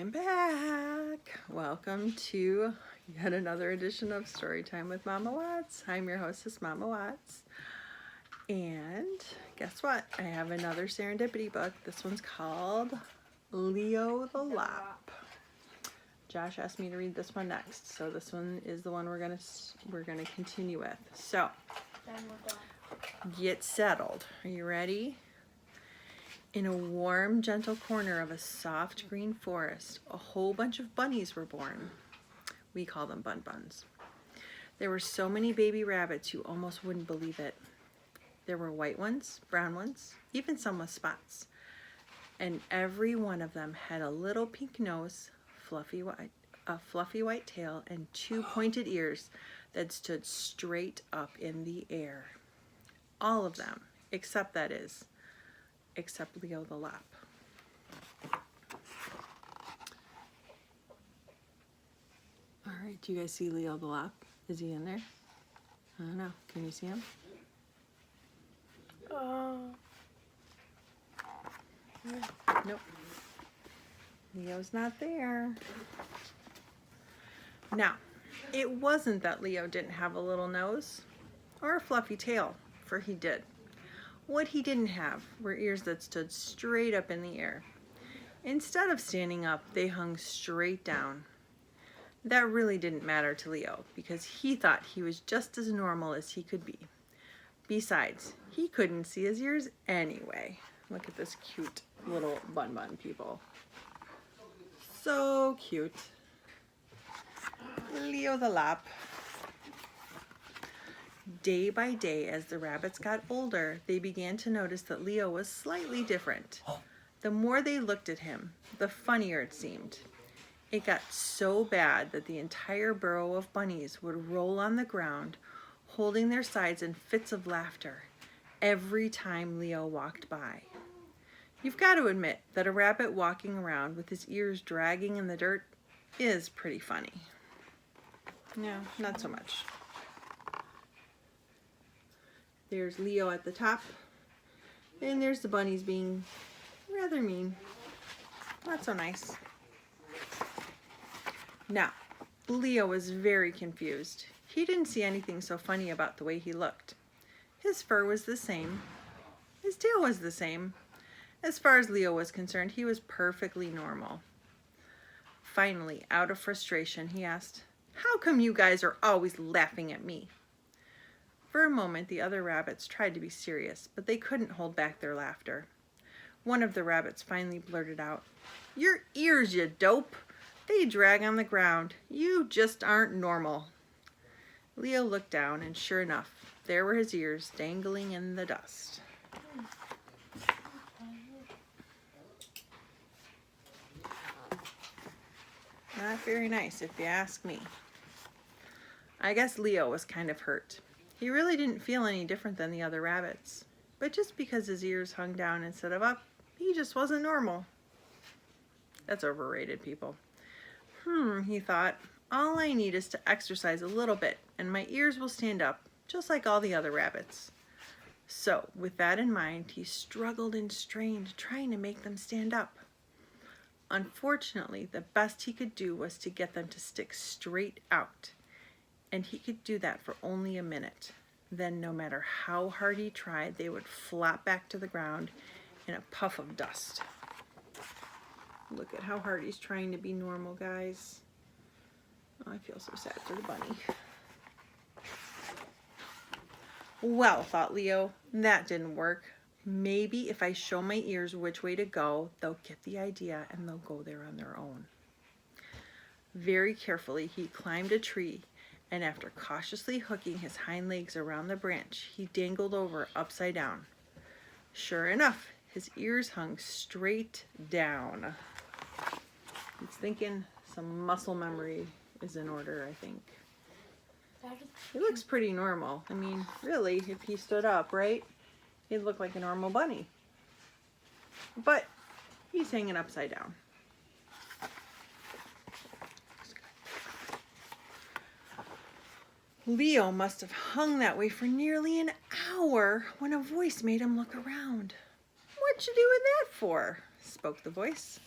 I'm back. Welcome to yet another edition of Storytime with Mama Watts. I'm your hostess, Mama Watts. And guess what? I have another serendipity book. This one's called Leo the Lop. Josh asked me to read this one next, so this one is the one we're gonna continue with. So, get settled. Are you ready? In a warm, gentle corner of a soft green forest, a whole bunch of bunnies were born. We call them bun-buns. There were so many baby rabbits you almost wouldn't believe it. There were white ones, brown ones, even some with spots. And every one of them had a little pink nose, a fluffy white tail, and two pointed ears that stood straight up in the air. All of them, except Leo the Lop. All right, do you guys see Leo the Lop? Is he in there? I don't know. Can you see him? Nope. Leo's not there. Now, it wasn't that Leo didn't have a little nose or a fluffy tail, for he did. What he didn't have were ears that stood straight up in the air. Instead of standing up, they hung straight down. That really didn't matter to Leo because he thought he was just as normal as he could be. Besides, he couldn't see his ears anyway. Look at this cute little bun-bun people. So cute. Leo the Lop. Day by day, as the rabbits got older, they began to notice that Leo was slightly different. The more they looked at him, the funnier it seemed. It got so bad that the entire burrow of bunnies would roll on the ground, holding their sides in fits of laughter every time Leo walked by. You've got to admit that a rabbit walking around with his ears dragging in the dirt is pretty funny. No, not so much. There's Leo at the top, and there's the bunnies being rather mean. Not so nice. Now, Leo was very confused. He didn't see anything so funny about the way he looked. His fur was the same. His tail was the same. As far as Leo was concerned, he was perfectly normal. Finally, out of frustration, he asked, "How come you guys are always laughing at me?" For a moment, the other rabbits tried to be serious, but they couldn't hold back their laughter. One of the rabbits finally blurted out, "Your ears, you dope! They drag on the ground. You just aren't normal." Leo looked down, and sure enough, there were his ears dangling in the dust. Not very nice, if you ask me. I guess Leo was kind of hurt. He really didn't feel any different than the other rabbits. But just because his ears hung down instead of up, he just wasn't normal. That's overrated, people. He thought, all I need is to exercise a little bit and my ears will stand up, just like all the other rabbits. So, with that in mind, he struggled and strained, trying to make them stand up. Unfortunately, the best he could do was to get them to stick straight out. And he could do that for only a minute. Then, no matter how hard he tried, they would flop back to the ground in a puff of dust. Look at how hard he's trying to be normal, guys. Oh, I feel so sad for the bunny. Well, thought Leo, that didn't work. Maybe if I show my ears which way to go, they'll get the idea and they'll go there on their own. Very carefully, he climbed a tree, and after cautiously hooking his hind legs around the branch, he dangled over upside down. Sure enough, his ears hung straight down. He's thinking some muscle memory is in order, I think. He looks pretty normal. I mean, really, if he stood up, right? He'd look like a normal bunny. But he's hanging upside down. Leo must have hung that way for nearly an hour when a voice made him look around. "What you doing that for?" spoke the voice.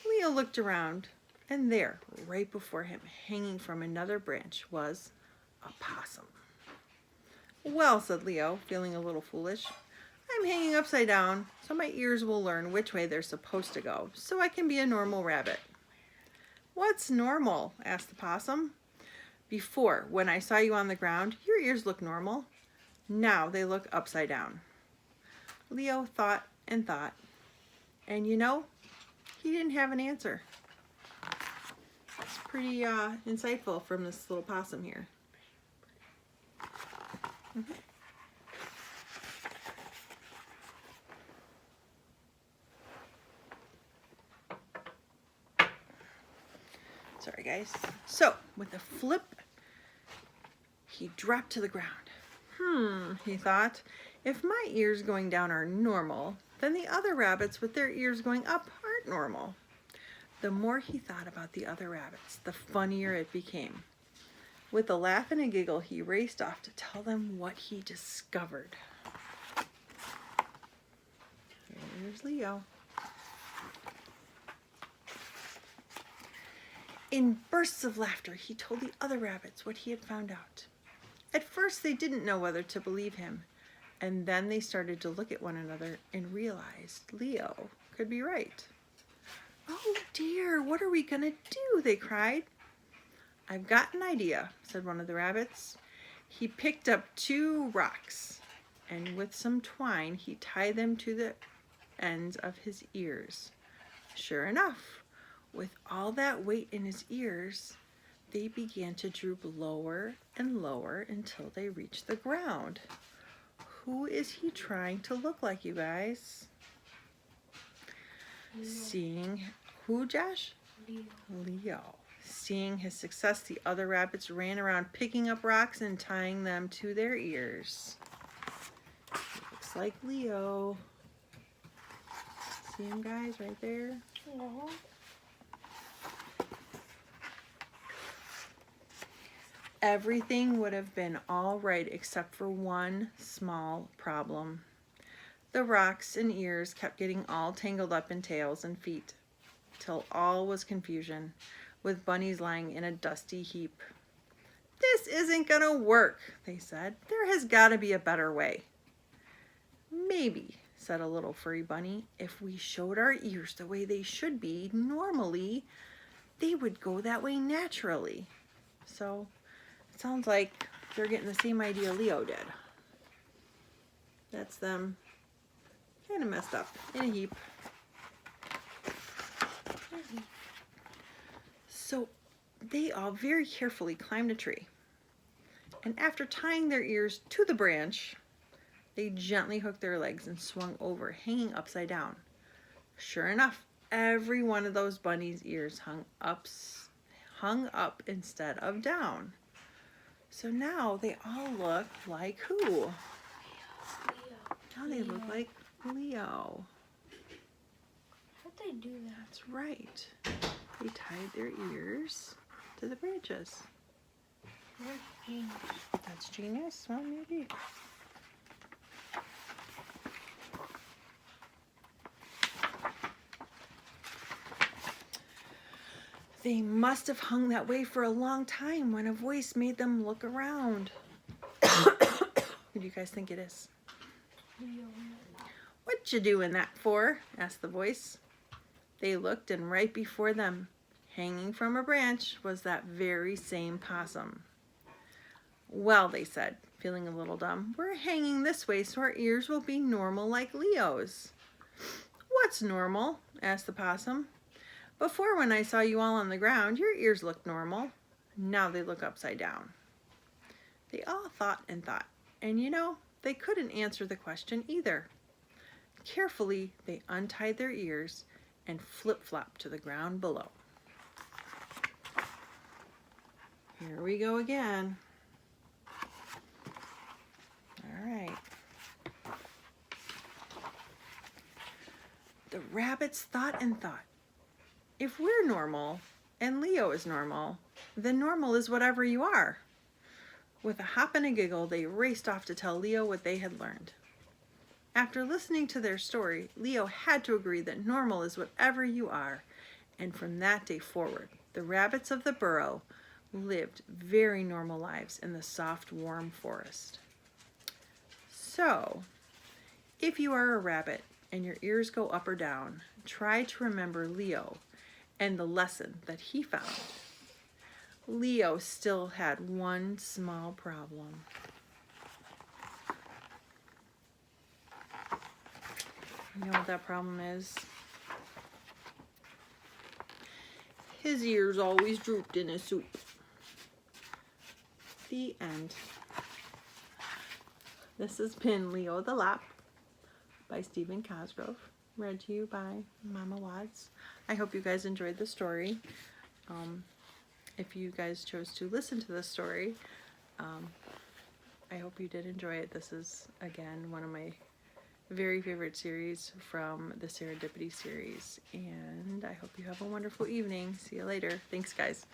Leo looked around. And there, right before him, hanging from another branch, was a possum. Well, said Leo, feeling a little foolish, I'm hanging upside down, so my ears will learn which way they're supposed to go, so I can be a normal rabbit. What's normal? Asked the possum. Before, when I saw you on the ground, your ears looked normal. Now they look upside down. Leo thought and thought, and you know, he didn't have an answer. It's pretty insightful from this little possum here. Sorry, guys. So, with a flip, he dropped to the ground. He thought, if my ears going down are normal, then the other rabbits with their ears going up aren't normal. The more he thought about the other rabbits, the funnier it became. With a laugh and a giggle, he raced off to tell them what he discovered. Here's Leo. In bursts of laughter, he told the other rabbits what he had found out. At first, they didn't know whether to believe him, and then they started to look at one another and realized Leo could be right. Oh dear, what are we gonna do? They cried. I've got an idea, said one of the rabbits. He picked up 2 rocks, and with some twine, he tied them to the ends of his ears. Sure enough, with all that weight in his ears, they began to droop lower and lower until they reached the ground. Who is he trying to look like, you guys? Seeing who, Josh? Leo. Seeing his success, the other rabbits ran around picking up rocks and tying them to their ears. Looks like Leo. See him, guys, right there? No. Everything would have been all right except for one small problem. The rocks and ears kept getting all tangled up in tails and feet, till all was confusion, with bunnies lying in a dusty heap. This isn't gonna work, they said. There has got to be a better way. Maybe, said a little furry bunny, if we showed our ears the way they should be normally, they would go that way naturally. So it sounds like they're getting the same idea Leo did. That's them kind of messed up in a heap. So they all very carefully climbed a tree, and after tying their ears to the branch, they gently hooked their legs and swung over, hanging upside down. Sure enough, every one of those bunnies' ears hung up instead of down. So now they all look like who? Leo. Now they look like Leo. How'd they do that? That's right. They tied their ears to the branches. That's genius. That's genius? Well, maybe. They must have hung that way for a long time when a voice made them look around. Who do you guys think it is? Leo. What you doing that for? Asked the voice. They looked, and right before them, hanging from a branch, was that very same possum. Well, they said, feeling a little dumb, we're hanging this way so our ears will be normal like Leo's. What's normal? Asked the possum. Before, when I saw you all on the ground, your ears looked normal. Now they look upside down. They all thought and thought, and you know, they couldn't answer the question either. Carefully, they untied their ears and flip-flopped to the ground below. Here we go again. All right. The rabbits thought and thought. If we're normal and Leo is normal, then normal is whatever you are. With a hop and a giggle, they raced off to tell Leo what they had learned. After listening to their story, Leo had to agree that normal is whatever you are, And from that day forward, the rabbits of the burrow lived very normal lives in the soft, warm forest. So, if you are a rabbit and your ears go up or down, try to remember Leo and the lesson that he found. Leo still had one small problem. You know what that problem is? His ears always drooped in his soup. The end. This has been Leo the Lop by Stephen Cosgrove, read to you by Mama Watts. I hope you guys enjoyed the story. If you guys chose to listen to the story, I hope you did enjoy it. This is, again, one of my very favorite series from the Serendipity series, and I hope you have a wonderful evening. See you later. Thanks, guys.